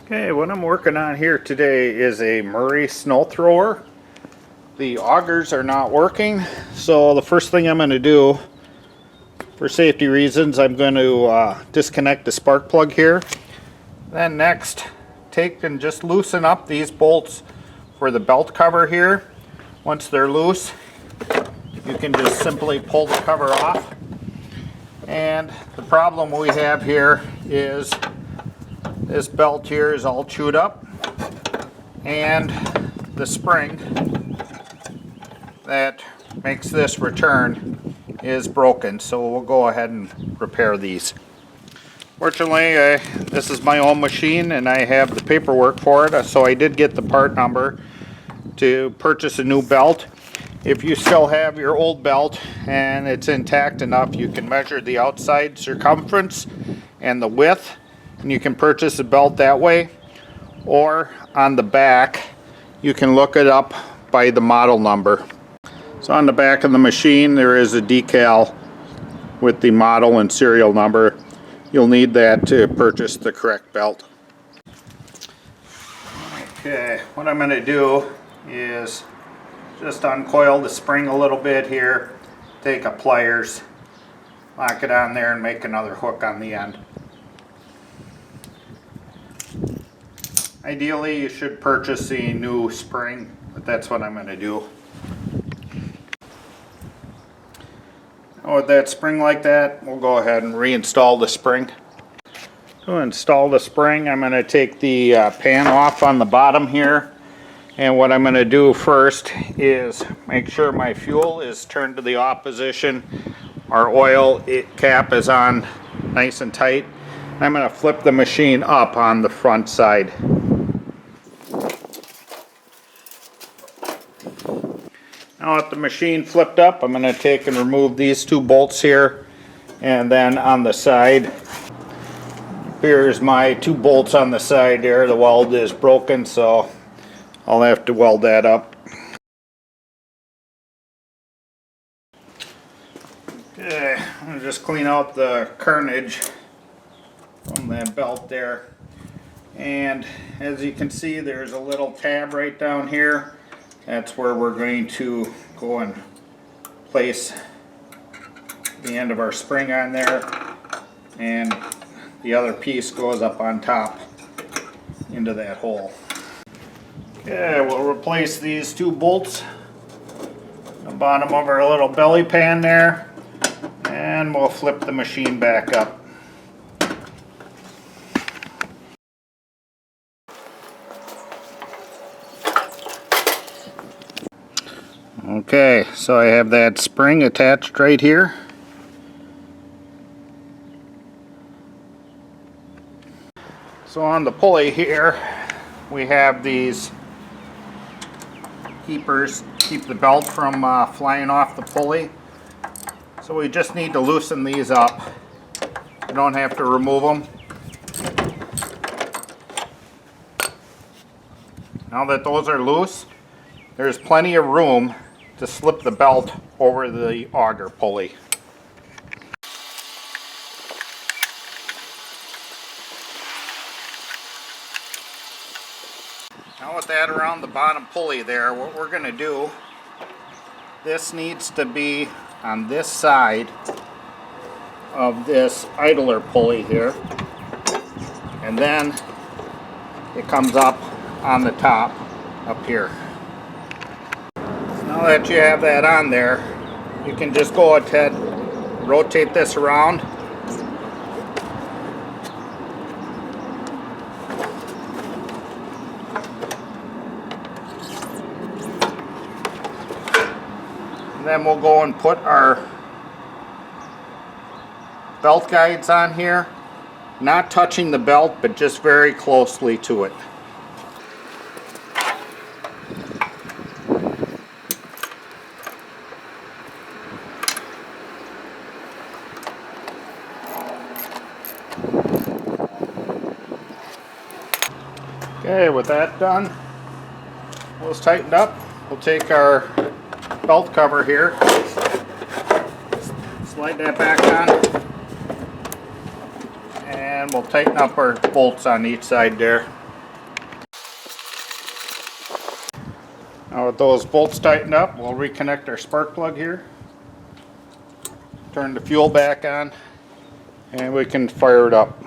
Okay, what I'm working on here today is a Murray snow thrower. The augers are not working, so the first thing I'm going to do, for safety reasons, I'm going to disconnect the spark plug here. Then next, take and just loosen up these bolts for the belt cover here. Once they're loose, you can just simply pull the cover off. And the problem we have here is this belt here is all chewed up, and the spring that makes this return is broken, so we'll go ahead and repair these. Fortunately, this is my own machine and I have the paperwork for it, so I did get the part number to purchase a new belt. If you still have your old belt and it's intact enough, you can measure the outside circumference and the width, and you can purchase a belt that way. Or on the back, you can look it up by the model number. So on the back of the machine there is a decal with the model and serial number. You'll need that to purchase the correct belt. Okay, what I'm going to do is just uncoil the spring a little bit here, take a pliers, lock it on there, and make another hook on the end. Ideally you should purchase a new spring, but that's what I'm going to do. Now with that spring like that, we'll go ahead and reinstall the spring. To install the spring, I'm going to take the pan off on the bottom here. And what I'm going to do first is make sure my fuel is turned to the off position. Our oil cap is on nice and tight. I'm going to flip the machine up on the front side. Now with the machine flipped up, I'm going to take and remove these two bolts here. And then on the side, here's my two bolts on the side there. The weld is broken, so I'll have to weld that up. Okay, I'm going to just clean out the carnage from that belt there. And as you can see, there's a little tab right down here. That's where we're going to go and place the end of our spring on there. And the other piece goes up on top into that hole. Okay, we'll replace these two bolts at the bottom of our little belly pan there, and we'll flip the machine back up. Okay, so I have that spring attached right here. So on the pulley here, we have these keepers, keep the belt from flying off the pulley. So we just need to loosen these up. You don't have to remove them. Now that those are loose, there's plenty of room to slip the belt over the auger pulley. Now with that around the bottom pulley there, what we're going to do, this needs to be on this side of this idler pulley here, and then it comes up on the top up here. Now that you have that on there, you can just go ahead, rotate this around. Then we'll go and put our belt guides on here, not touching the belt, but just very closely to it. Okay, with that done, those tightened up, we'll take our belt cover here, slide that back on, and we'll tighten up our bolts on each side there. Now with those bolts tightened up, we'll reconnect our spark plug here. Turn the fuel back on and we can fire it up.